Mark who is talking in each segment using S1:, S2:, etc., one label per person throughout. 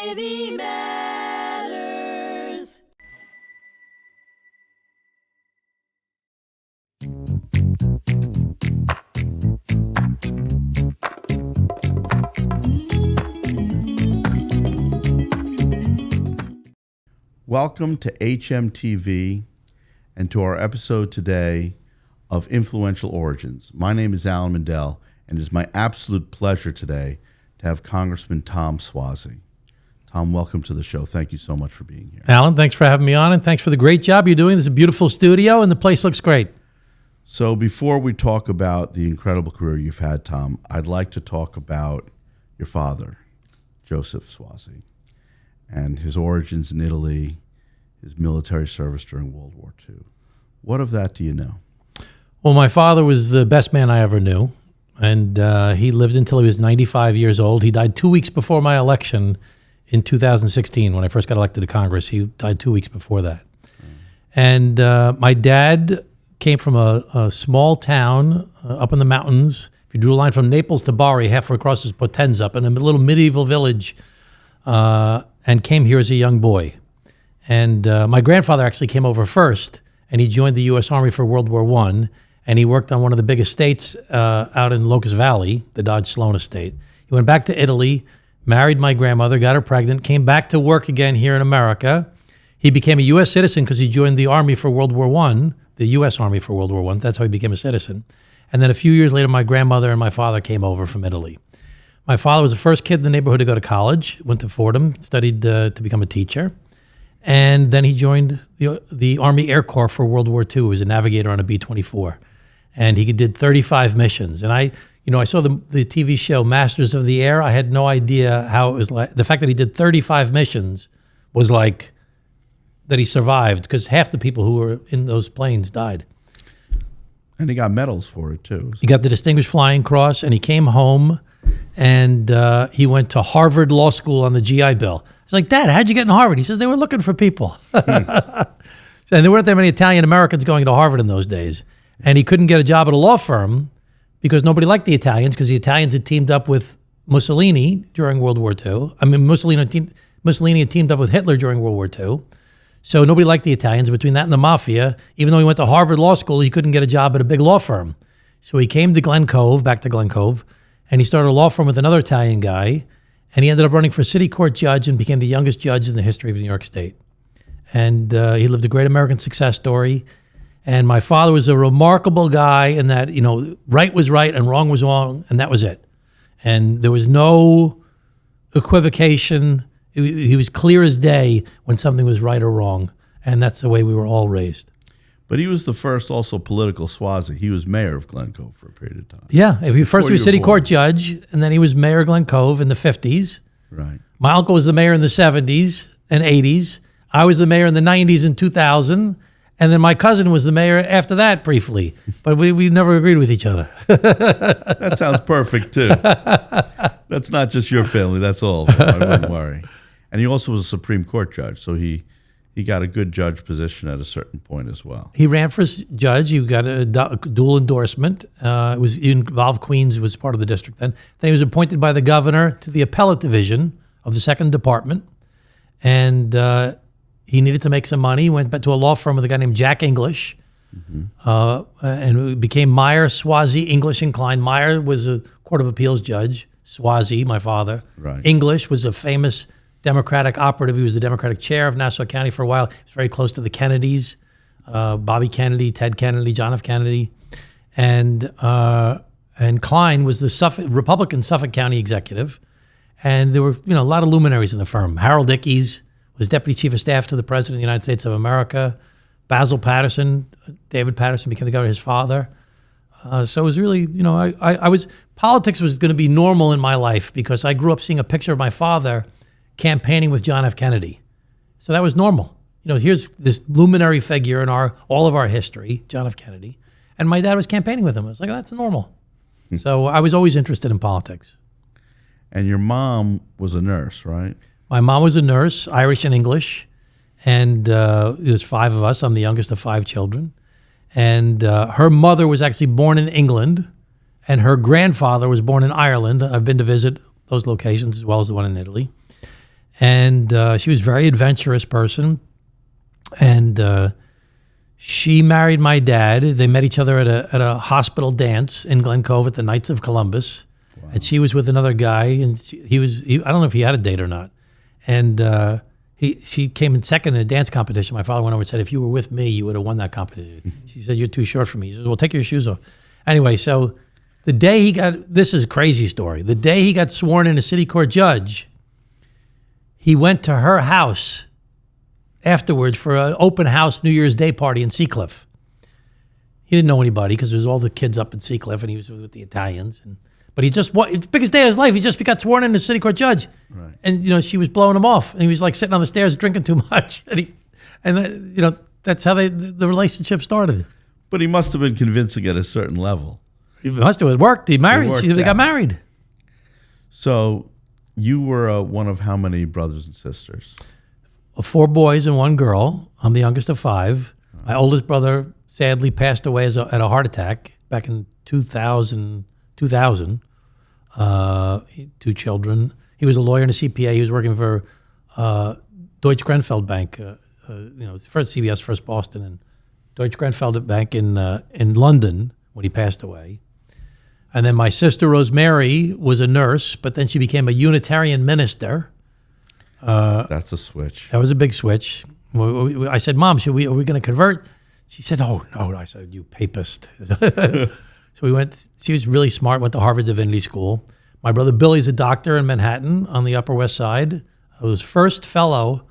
S1: City Matters.
S2: Welcome to HMTV and to our episode today of Influential Origins. My name is Alan Mindel, and it is my absolute pleasure today to have Congressman Tom Suozzi. Tom, welcome to the show. Thank you so much for being here.
S3: Alan, thanks for having me on, and thanks for the great job you're doing. This is a beautiful studio, and the place looks great.
S2: So before we talk about the incredible career you've had, Tom, I'd like to talk about your father, Joseph Suozzi, and his origins in Italy, his military service during World War II. What of that do you know?
S3: Well, my father was the best man I ever knew, and he lived until he was 95 years old. He died 2 weeks before my election in 2016, when I first got elected to Congress. He died 2 weeks before that. And my dad came from a small town up in the mountains. If you drew a line from Naples to Bari, halfway across is Potenza, up in a little medieval village, and came here as a young boy. And my grandfather actually came over first, and he joined the U.S. Army for World War I, and he worked on one of the big estates out in Locust Valley, the Dodge Sloan estate. He went back to Italy, married my grandmother, got her pregnant, came back to work again here in America. He became a U.S. citizen because he joined the Army for World War I, the U.S. Army for World War I. That's how he became a citizen. And then a few years later, my grandmother and my father came over from Italy. My father was the first kid in the neighborhood to go to college, went to Fordham, studied to become a teacher. And then he joined the Army Air Corps for World War II. He was a navigator on a B-24. And he did 35 missions. And I saw the TV show Masters of the Air. I had no idea how it was like. The fact that he did 35 missions was like that he survived, because half the people who were in those planes died.
S2: And he got medals for it, too.
S3: He got the Distinguished Flying Cross, and he came home, and he went to Harvard Law School on the GI Bill. I was like, Dad, how'd you get in Harvard? He says, they were looking for people. And there weren't that many Italian Americans going to Harvard in those days. And he couldn't get a job at a law firm because nobody liked the Italians, because the Italians had teamed up with Mussolini during World War II. I mean, Mussolini had teamed up with Hitler during World War II. So nobody liked the Italians. Between that and the mafia, even though he went to Harvard Law School, he couldn't get a job at a big law firm. So he came to Glen Cove, back to Glen Cove, and he started a law firm with another Italian guy. And he ended up running for city court judge and became the youngest judge in the history of New York State. And he lived a great American success story. And my father was a remarkable guy in that, right was right and wrong was wrong, and that was it. And there was no equivocation. He was clear as day when something was right or wrong. And that's the way we were all raised.
S2: But he was the first also political Suozzi. He was mayor of Glen Cove for a period of time.
S3: Yeah, first he was city court judge, and then he was mayor of Glen Cove in the 50s.
S2: Right.
S3: My uncle was the mayor in the 70s and 80s. I was the mayor in the 90s and 2000. And then my cousin was the mayor after that briefly. But we never agreed with each other.
S2: That sounds perfect, too. That's not just your family. That's all. I wouldn't worry. And he also was a Supreme Court judge, so he got a good judge position at a certain point as well.
S3: He ran for judge. He got a dual endorsement. He involved Queens, was part of the district then. Then he was appointed by the governor to the appellate division of the second department. And he needed to make some money. He went back to a law firm with a guy named Jack English, and became Meyer, Suozzi, English, and Klein. Meyer was a Court of Appeals judge. Suozzi, my father.
S2: Right.
S3: English was a famous Democratic operative. He was the Democratic chair of Nassau County for a while. He was very close to the Kennedys, Bobby Kennedy, Ted Kennedy, John F. Kennedy. And Klein was the Republican Suffolk County executive. And there were a lot of luminaries in the firm. Harold Ickes was deputy chief of staff to the president of the United States of America. Basil Patterson, David Patterson became the governor, his father. So it was really, politics was going to be normal in my life because I grew up seeing a picture of my father campaigning with John F. Kennedy. So that was normal. Here's this luminary figure in all of our history, John F. Kennedy, and my dad was campaigning with him. I was like, that's normal. So I was always interested in politics.
S2: And your mom was a nurse, right?
S3: My mom was a nurse, Irish and English, and there's 5 of us. I'm the youngest of 5 children. And her mother was actually born in England, and her grandfather was born in Ireland. I've been to visit those locations as well as the one in Italy. And she was a very adventurous person. And she married my dad. They met each other at a hospital dance in Glen Cove at the Knights of Columbus. Wow. And she was with another guy, and he I don't know if he had a date or not. And she came in second in a dance competition. My father went over and said, if you were with me, you would have won that competition. She said, you're too short for me. He said, well, take your shoes off. Anyway, so the day he got, this is a crazy story. The day he got sworn in a city court judge, he went to her house afterwards for an open house New Year's Day party in Seacliff. He didn't know anybody because there was all the kids up in Seacliff, and he was with the Italians. But it's the biggest day of his life. He just got sworn in as city court judge. Right. And, she was blowing him off. And he was like sitting on the stairs drinking too much. That's how the relationship started.
S2: But he must have been convincing at a certain level.
S3: He must have. It worked. He married. They got married.
S2: So you were one of how many brothers and sisters?
S3: 4 boys and 1 girl. I'm the youngest of 5. My oldest brother sadly passed away at a heart attack back in 2000. 2 children. He was a lawyer and a CPA. He was working for Deutsche Grenfell Bank, first CBS, first Boston, and Deutsche Grenfell Bank in London when he passed away. And then my sister Rosemary was a nurse, but then she became a Unitarian minister.
S2: That's a switch.
S3: That was a big switch. I said, Mom, are we going to convert? She said, oh, no. I said, you papist. So we went, she was really smart, went to Harvard Divinity School. My brother Billy's a doctor in Manhattan on the Upper West Side. I was first fellow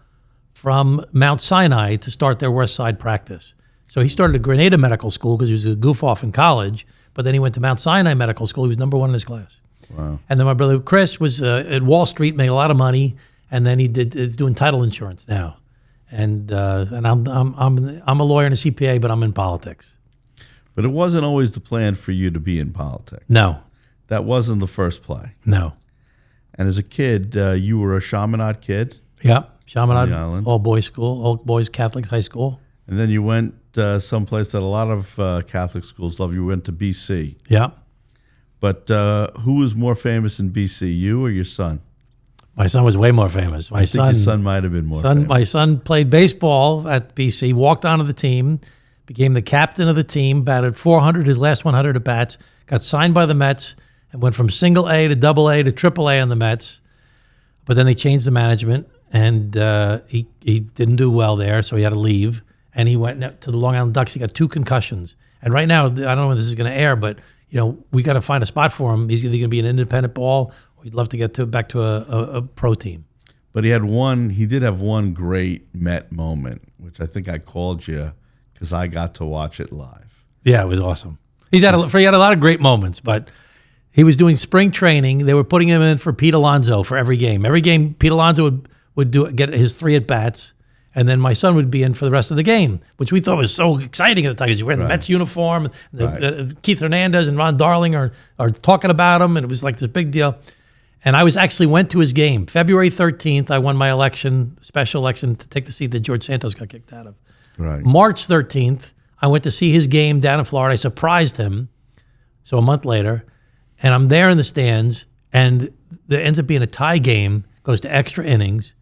S3: from Mount Sinai to start their West Side practice. So he started at Grenada Medical School because he was a goof-off in college, but then he went to Mount Sinai Medical School. He was number 1 in his class.
S2: Wow.
S3: And then my brother Chris was at Wall Street, made a lot of money, and then he's doing title insurance now. And I'm a lawyer and a CPA, but I'm in politics.
S2: But it wasn't always the plan for you to be in politics.
S3: No.
S2: That wasn't the first play.
S3: No.
S2: And as a kid, you were a Chaminade kid?
S3: Yeah, Chaminade, all-boys school, all-boys Catholic high school.
S2: And then you went someplace that a lot of Catholic schools love. You went to BC.
S3: Yeah.
S2: But who was more famous in BC, you or your son?
S3: My son was way more famous.
S2: I think your son might have been more famous.
S3: My son played baseball at BC, walked onto the team, became the captain of the team, batted .400 his last 100 at bats, got signed by the Mets, and went from single A to double A to triple A on the Mets. But then they changed the management, and he didn't do well there, so he had to leave. And he went to the Long Island Ducks. He got 2 concussions. And right now, I don't know when this is going to air, but we got to find a spot for him. He's either going to be an independent ball, or he'd love to get back to a pro team.
S2: But he did have one great Met moment, which I think I called you because I got to watch it live.
S3: Yeah, it was awesome. He had a lot of great moments, but he was doing spring training. They were putting him in for Pete Alonso for every game. Every game, Pete Alonso would get his 3 at-bats, and then my son would be in for the rest of the game, which we thought was so exciting at the time because you were in the Mets uniform. Keith Hernandez and Ron Darling are talking about him, and it was like this big deal. And I went to his game. February 13th, I won my special election to take the seat that George Santos got kicked out of.
S2: Right.
S3: March 13th, I went to see his game down in Florida. I surprised him, so a month later, and I'm there in the stands, and there ends up being a tie game, goes to extra innings,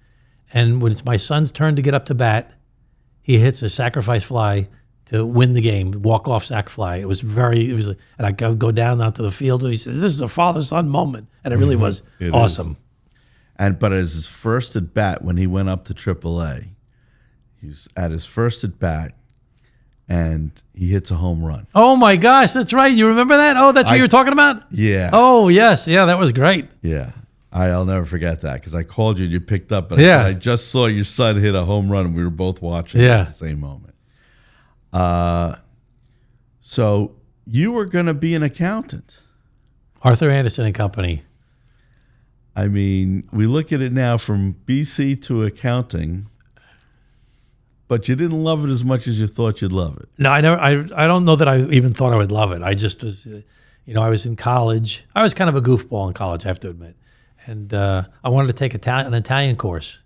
S3: and when it's my son's turn to get up to bat, he hits a sacrifice fly to win the game, walk-off sac fly. And I go down onto the field, and he says, this is a father-son moment, and it really was awesome.
S2: But as his first at bat, when he went up to AAA, he was at his first at bat, and he hits a home run.
S3: Oh my gosh, that's right. You remember that? Oh, that's what you were talking about?
S2: Yeah.
S3: Oh, yes. Yeah, that was great.
S2: Yeah. I'll never forget that because I called you and you picked up. And I said, I just saw your son hit a home run, and we were both watching at the same moment. So you were going to be an accountant.
S3: Arthur Anderson and Company.
S2: I mean, we look at it now from BC to accounting, but you didn't love it as much as you thought you'd love it.
S3: No, I don't know that I even thought I would love it. I just was, I was in college. I was kind of a goofball in college, I have to admit. And I wanted to take an Italian course.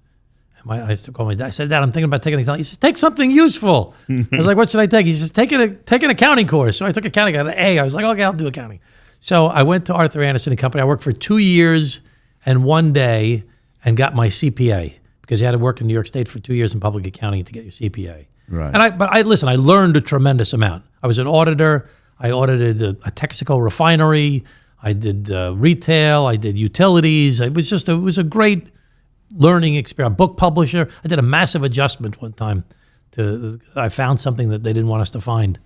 S3: And I called my dad. I said, Dad, I'm thinking about taking an Italian. He said, take something useful. I was like, what should I take? He says, take an accounting course. So I took accounting. I got an A. I was like, okay, I'll do accounting. So I went to Arthur Anderson and Company. I worked for 2 years and 1 day and got my CPA because you had to work in New York State for 2 years in public accounting to get your CPA.
S2: Right.
S3: And I learned a tremendous amount. I was an auditor. I audited a Texaco refinery. I did retail. I did utilities. It was a great learning experience. Book publisher. I did a massive adjustment one time. I found something that they didn't want us to find.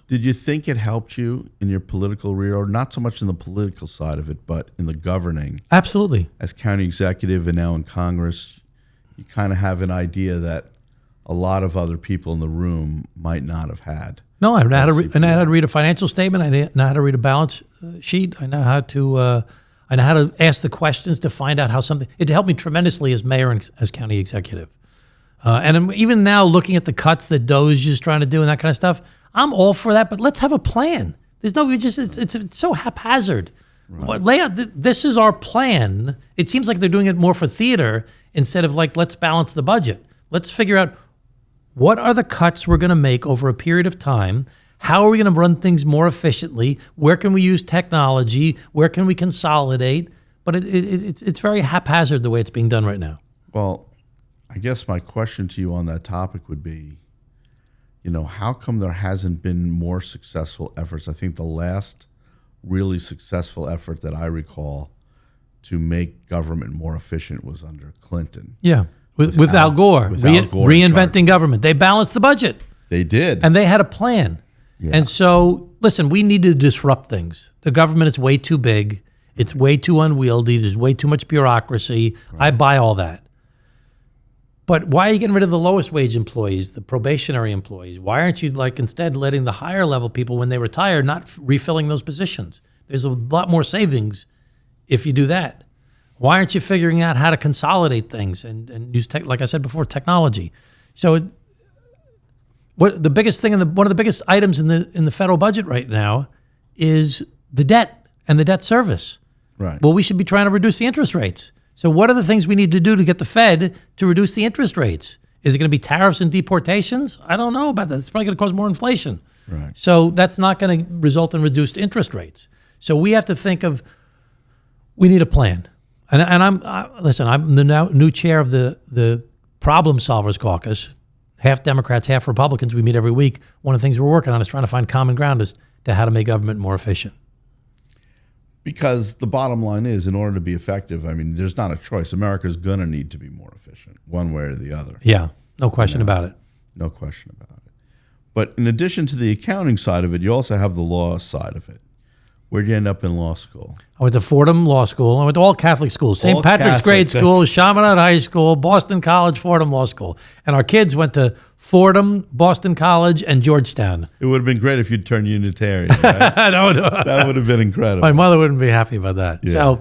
S2: Did you think it helped you in your political career, or not so much in the political side of it, but in the governing?
S3: Absolutely.
S2: As county executive and now in Congress, you kind of have an idea that a lot of other people in the room might not have had.
S3: No, I know how to read a financial statement. I know how to read a balance sheet. I know how to ask the questions to find out how something. It helped me tremendously as mayor and as county executive. And even now, looking at the cuts that Doge is trying to do and that kind of stuff, I'm all for that. But let's have a plan. It's so haphazard. Right. Lay out. This is our plan. It seems like they're doing it more for theater instead of like, let's balance the budget. Let's figure out what are the cuts we're going to make over a period of time. How are we going to run things more efficiently? Where can we use technology? Where can we consolidate? But it's very haphazard the way it's being done right now.
S2: Well, I guess my question to you on that topic would be, how come there hasn't been more successful efforts? I think the last really successful effort that I recall to make government more efficient was under Clinton.
S3: Yeah, with Al Gore. Al Gore reinventing government. They balanced the budget.
S2: They did.
S3: And they had a plan. Yeah. And so, listen, we need to disrupt things. The government is way too big. It's way too unwieldy. There's way too much bureaucracy. Right. I buy all that. But why are you getting rid of the lowest wage employees, the probationary employees? Why aren't you instead letting the higher level people, when they retire, not refilling those positions? There's a lot more savings if you do that. Why aren't you figuring out how to consolidate things and use like I said before, technology? So the biggest thing one of the biggest items in the federal budget right now is the debt and the debt service.
S2: Right.
S3: Well, we should be trying to reduce the interest rates. So what are the things we need to do to get the Fed to reduce the interest rates? Is it going to be tariffs and deportations? I don't know about that. It's probably going to cause more inflation.
S2: Right.
S3: So that's not going to result in reduced interest rates. So we have to think we need a plan. And I'm the new chair of the Problem Solvers Caucus, half Democrats, half Republicans. We meet every week. One of the things we're working on is trying to find common ground as to how to make government more efficient.
S2: Because the bottom line is, in order to be effective, there's not a choice. America's going to need to be more efficient, one way or the other.
S3: Yeah, no question about it.
S2: No question about it. But in addition to the accounting side of it, you also have the law side of it. Where'd you end up in law school?
S3: I went to Fordham Law School. I went to all Catholic schools. St. Patrick's Grade School, Chaminade High School, Boston College, Fordham Law School. And our kids went to Fordham, Boston College, and Georgetown.
S2: It would have been great if you'd turned Unitarian, right?
S3: No.
S2: That would have been incredible.
S3: My mother wouldn't be happy about that. Yeah.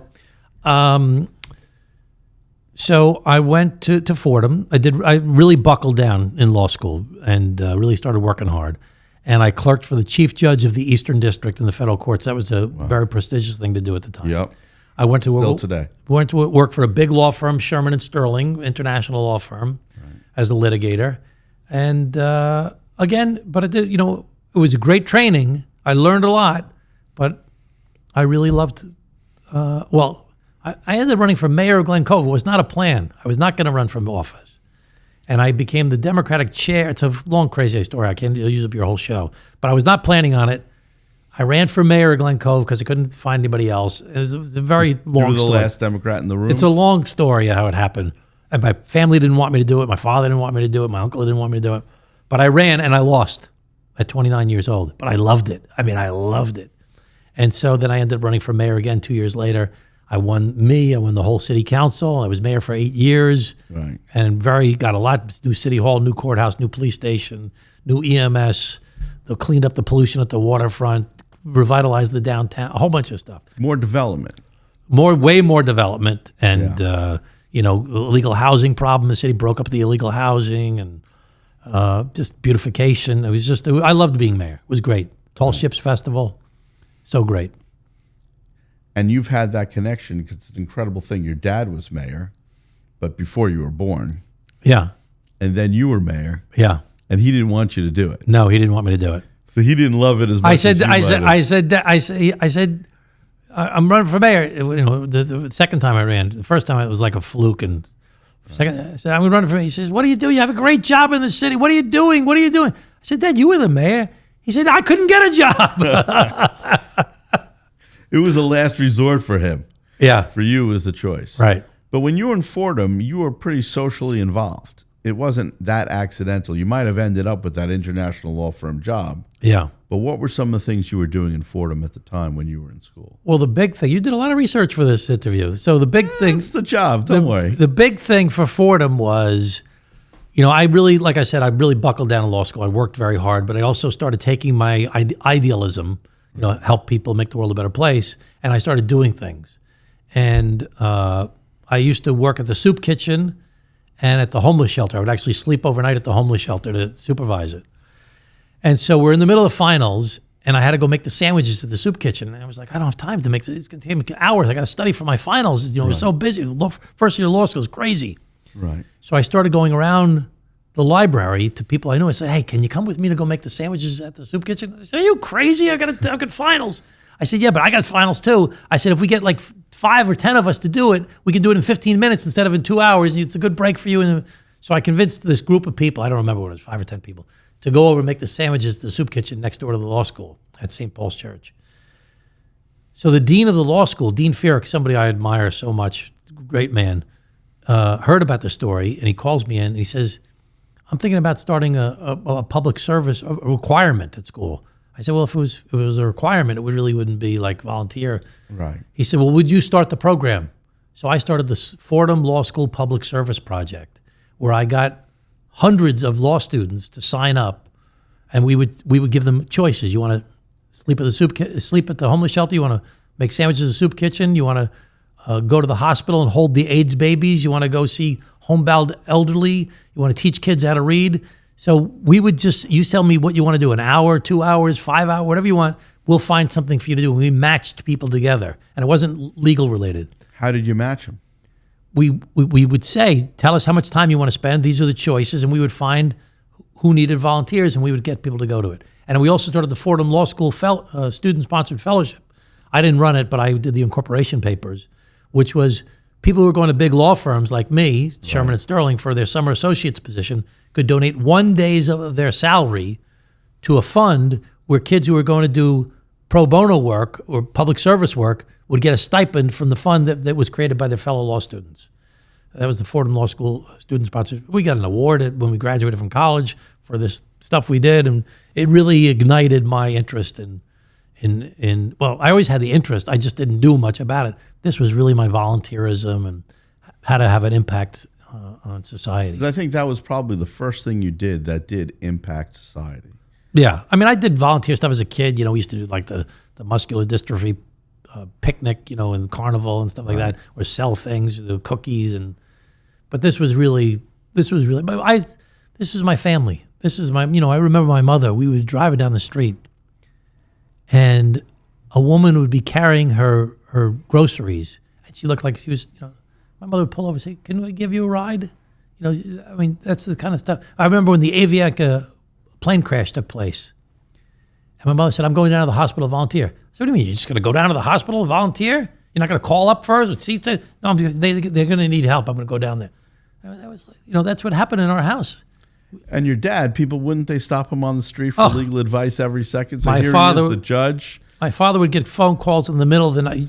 S3: So I went to Fordham. I really buckled down in law school and really started working hard. And I clerked for the chief judge of the Eastern District in the federal courts. That was a very prestigious thing to do at the time.
S2: Yep.
S3: I went to
S2: went
S3: to work for a big law firm, Sherman and Sterling, international law firm, as a litigator. And it was a great training. I learned a lot, but I really loved. I ended up running for mayor of Glen Cove. It was not a plan. I was not going to run from office. And I became the Democratic chair. It's a long, crazy story. I can't use up your whole show. But I was not planning on it. I ran for mayor of Glen Cove because I couldn't find anybody else. It was a very long story.
S2: You were the last Democrat in the room?
S3: It's a long story how it happened. And my family didn't want me to do it. My father didn't want me to do it. My uncle didn't want me to do it. But I ran and I lost at 29 years old. But I loved it. I loved it. And so then I ended up running for mayor again 2 years later. I won the whole city council. I was mayor for 8 years.
S2: Right.
S3: And got a lot, new city hall, new courthouse, new police station, new EMS. They cleaned up the pollution at the waterfront, revitalized the downtown, a whole bunch of stuff.
S2: More development.
S3: Way more development. And, illegal housing problem. The city broke up the illegal housing and just beautification. I loved being mayor. It was great. Tall Ships Festival. So great.
S2: And you've had that connection because it's an incredible thing. Your dad was mayor, but before you were born.
S3: Yeah.
S2: And then you were mayor.
S3: Yeah.
S2: And he didn't want you to do it.
S3: No, he didn't want me to do it.
S2: So he didn't love it as much as you
S3: I said, I'm running for mayor. The second time I ran, the first time it was like a fluke, and second I said, I'm running for mayor. He says, what do you do? You have a great job in the city. What are you doing? What are you doing? I said, Dad, you were the mayor. He said, I couldn't get a job.
S2: It was a last resort for him.
S3: Yeah.
S2: For you, it was the choice.
S3: Right.
S2: But when you were in Fordham, you were pretty socially involved. It wasn't that accidental. You might have ended up with that international law firm job.
S3: Yeah.
S2: But what were some of the things you were doing in Fordham at the time when you were in school?
S3: Well, the big thing, you did a lot of research for this interview. So the big thing.
S2: It's the job, don't worry.
S3: The big thing for Fordham was, I really, like I said, I really buckled down in law school. I worked very hard, but I also started taking my idealism, help people make the world a better place, and I started doing things. And I used to work at the soup kitchen and at the homeless shelter. I would actually sleep overnight at the homeless shelter to supervise it. And so we're in the middle of finals, and I had to go make the sandwiches at the soup kitchen. And I was like, I don't have time to make this. It's going to take me hours. I got to study for my finals. It was so busy. First year of law school is crazy.
S2: Right.
S3: So I started going around the library to people I knew. I said, hey, can you come with me to go make the sandwiches at the soup kitchen? They said, are you crazy? I've got finals. I said, yeah, but I got finals too. I said, if we get like 5 or 10 of us to do it, we can do it in 15 minutes instead of in 2 hours. It's a good break for you. And so I convinced this group of people, I don't remember what it was, 5 or 10 people, to go over and make the sandwiches at the soup kitchen next door to the law school at St. Paul's Church. So the dean of the law school, Dean Feerick, somebody I admire so much, great man, heard about the story, and he calls me in and he says, I'm thinking about starting a public service a requirement at school. I said, well, if it was a requirement, it really wouldn't be like volunteer.
S2: Right.
S3: He said, well, would you start the program? So I started the Fordham Law School Public Service Project, where I got hundreds of law students to sign up, and we would give them choices. You want to sleep at the homeless shelter? You want to make sandwiches in the soup kitchen? You want to go to the hospital and hold the AIDS babies? You want to go see homebound elderly? You want to teach kids how to read? So we would you tell me what you want to do, an hour, 2 hours, 5 hours, whatever you want. We'll find something for you to do. We matched people together, and it wasn't legal related.
S2: How did you match them?
S3: We would say, tell us how much time you want to spend. These are the choices, and we would find who needed volunteers, and we would get people to go to it. And we also started the Fordham Law School student-sponsored fellowship. I didn't run it, but I did the incorporation papers, which was people who were going to big law firms like me, Sherman and Sterling, for their summer associate's position, could donate 1 day of their salary to a fund where kids who were going to do pro bono work or public service work would get a stipend from the fund that was created by their fellow law students. That was the Fordham Law School student sponsored. We got an award when we graduated from college for this stuff we did, and it really ignited my interest in well, I always had the interest. I just didn't do much about it. This was really my volunteerism and how to have an impact on society.
S2: I think that was probably the first thing you did that did impact society.
S3: Yeah. I mean, I did volunteer stuff as a kid. We used to do like the muscular dystrophy picnic, and carnival and stuff like that, or sell things, the cookies. But this was really, this is my family. This is my, I remember my mother, we would drive her down the street and a woman would be carrying her groceries, and she looked like she was, my mother would pull over and say, can I give you a ride? I mean, that's the kind of stuff. I remember when the Avianca plane crash took place, and my mother said, I'm going down to the hospital to volunteer. So what do you mean? You're just going to go down to the hospital and volunteer? You're not going to call up first? No, they're going to need help. I'm going to go down there. That was, that's what happened in our house.
S2: And your dad, people, wouldn't they stop him on the street for legal advice every second? So here he is, the judge.
S3: My father would get phone calls in the middle of the night.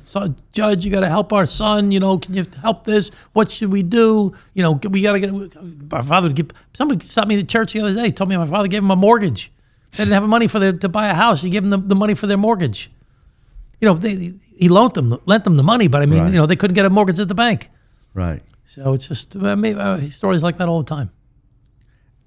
S3: Judge, you got to help our son. Can you help this? What should we do? We got to get. My father would give. Somebody stopped me at church the other day. Told me my father gave him a mortgage. They didn't have money to buy a house. He gave them the money for their mortgage. He lent them the money, but I mean, they couldn't get a mortgage at the bank.
S2: Right.
S3: So it's just stories like that all the time.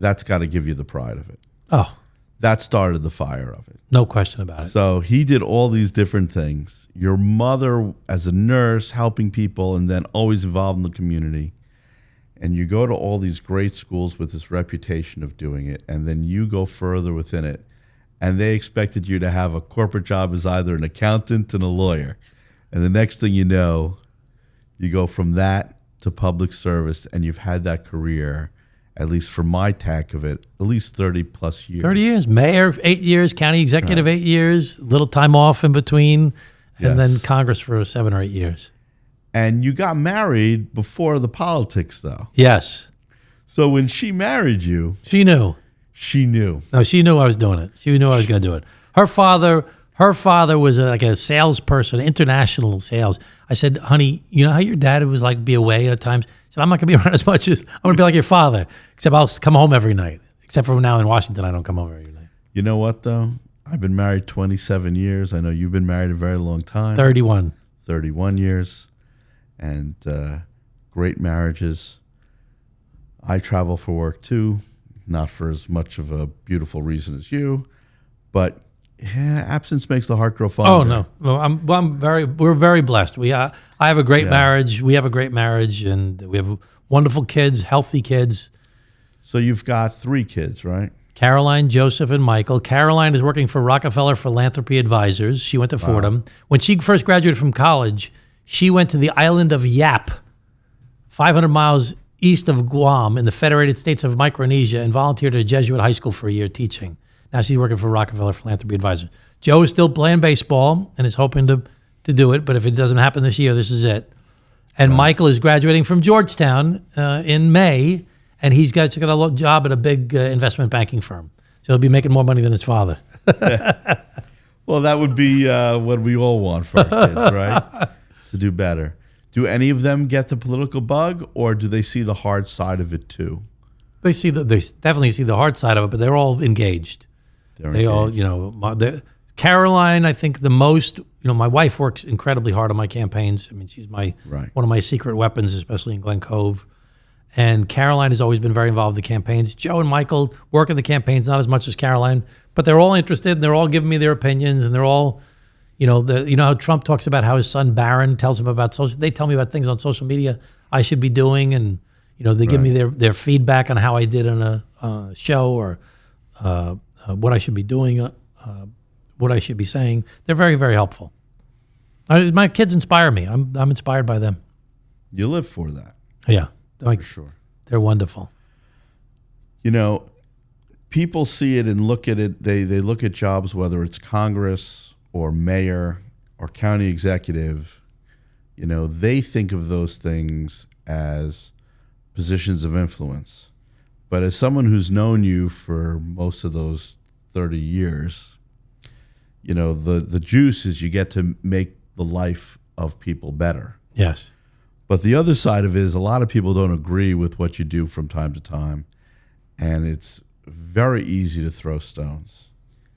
S2: That's got to give you the pride of it.
S3: Oh.
S2: That started the fire of it.
S3: No question about it.
S2: So he did all these different things. Your mother as a nurse, helping people, and then always involved in the community. And you go to all these great schools with this reputation of doing it, and then you go further within it. And they expected you to have a corporate job as either an accountant and a lawyer. And the next thing you know, you go from that to public service, and you've had that career, at least for my tack of it, at least 30 plus years.
S3: 30 years. Mayor, 8 years. County executive, 8 years. Little time off in between. and then
S2: Yes.
S3: Congress for 7 or 8 years.
S2: And you got married before the politics, though.
S3: Yes.
S2: So when she married you,
S3: She knew.
S2: she knew.
S3: No, she knew I was doing it. She knew I was going to do it. Her father was like a salesperson, international sales. I said, honey, you know how your dad was like be away at times? I said, I'm not going to be around as much as I'm going to be like your father, except I'll come home every night. Except for now in Washington, I don't come over every night.
S2: You know what, though? I've been married 27 years. I know you've been married a very long time.
S3: 31.
S2: 31 years. And great marriages. I travel for work, too. Not for as much of a beautiful reason as you. But yeah, absence makes the heart grow fonder.
S3: Oh no, we're very blessed. I have a great marriage. We have a great marriage, and we have wonderful kids, healthy kids.
S2: So you've got 3 kids, right?
S3: Caroline, Joseph, and Michael. Caroline is working for Rockefeller Philanthropy Advisors. She went to Fordham. When she first graduated from college, she went to the island of Yap, 500 miles east of Guam in the Federated States of Micronesia, and volunteered at a Jesuit high school for a year teaching. Now she's working for Rockefeller Philanthropy Advisors. Joe is still playing baseball and is hoping to do it, but if it doesn't happen this year, this is it. And Michael is graduating from Georgetown in May, and he's got a job at a big investment banking firm. So he'll be making more money than his father.
S2: Well, that would be what we all want for our kids, right? To do better. Do any of them get the political bug, or do they see the hard side of it too?
S3: They definitely see the hard side of it, but they're all engaged. They all, Caroline, I think the most, my wife works incredibly hard on my campaigns. I mean, she's one of my secret weapons, especially in Glen Cove. And Caroline has always been very involved in the campaigns. Joe and Michael work in the campaigns, not as much as Caroline, but they're all interested and they're all giving me their opinions, and they're all, how Trump talks about how his son Barron tells him about they tell me about things on social media I should be doing, and they give me their feedback on how I did in a show, or what I should be doing, what I should be saying. They're very, very helpful. My kids inspire me. I'm inspired by them.
S2: You live for that.
S3: Yeah.
S2: For sure.
S3: They're wonderful.
S2: People see it and look at it. They look at jobs, whether it's Congress or mayor or county executive. They think of those things as positions of influence. But as someone who's known you for most of those 30 years, the juice is you get to make the life of people better.
S3: Yes.
S2: But the other side of it is a lot of people don't agree with what you do from time to time, and it's very easy to throw stones.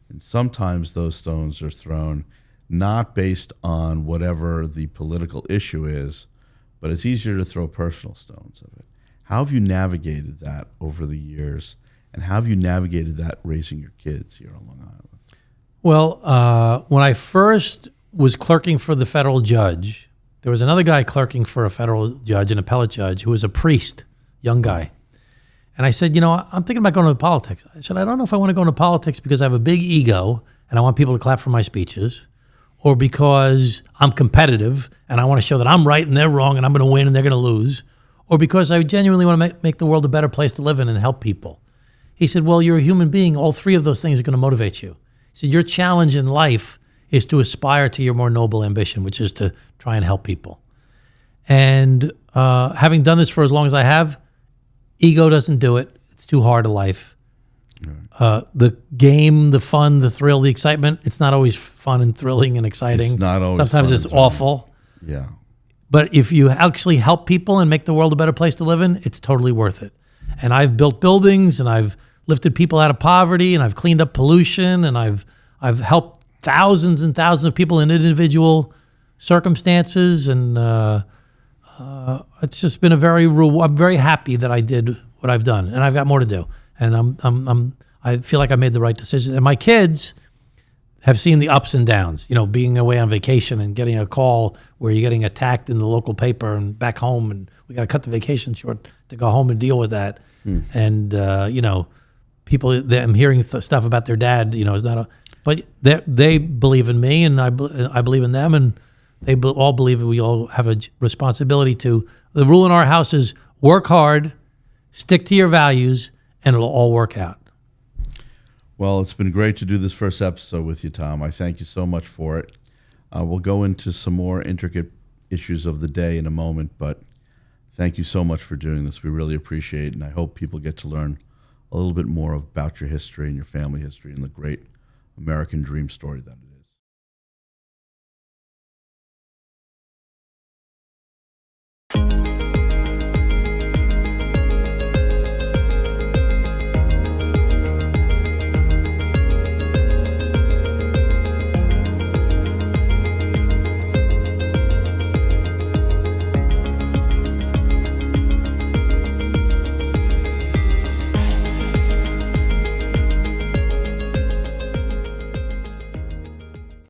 S2: And sometimes those stones are thrown not based on whatever the political issue is, but it's easier to throw personal stones of it. How have you navigated that over the years, and how have you navigated that raising your kids here on Long Island?
S3: Well, when I first was clerking for the federal judge, there was another guy clerking for a federal judge, an appellate judge, who was a priest, young guy. And I said, I'm thinking about going into politics. I said, I don't know if I want to go into politics because I have a big ego and I want people to clap for my speeches, or because I'm competitive and I want to show that I'm right and they're wrong and I'm going to win and they're going to lose, or because I genuinely want to make the world a better place to live in and help people. He said, well, you're a human being. All 3 of those things are going to motivate you. He said, your challenge in life is to aspire to your more noble ambition, which is to try and help people. And having done this for as long as I have, ego doesn't do it. It's too hard a life. The game, the fun, the thrill, the excitement, it's not always fun and thrilling and exciting.
S2: It's not always
S3: Sometimes
S2: fun
S3: it's
S2: and thrilling.
S3: awful.
S2: Yeah.
S3: But if you actually help people and make the world a better place to live in, it's totally worth it. And I've built buildings, and I've lifted people out of poverty, and I've cleaned up pollution, and I've helped thousands and thousands of people in individual circumstances, and it's just been I'm very happy that I did what I've done, and I've got more to do, and I feel like I made the right decision. And my kids have seen the ups and downs, being away on vacation and getting a call where you're getting attacked in the local paper and back home, and we got to cut the vacation short to go home and deal with that. And people, I'm hearing stuff about their dad, is not but they believe in me, and I believe in them, and they all believe that we all have a responsibility to. The rule in our house is work hard, stick to your values, and it'll all work out. Well,
S2: it's been great to do this first episode with you, Tom. I thank you so much for it. We'll go into some more intricate issues of the day in a moment, but thank you so much for doing this. We really appreciate it, and I hope people get to learn a little bit more about your history and your family history and the great American dream story that it is.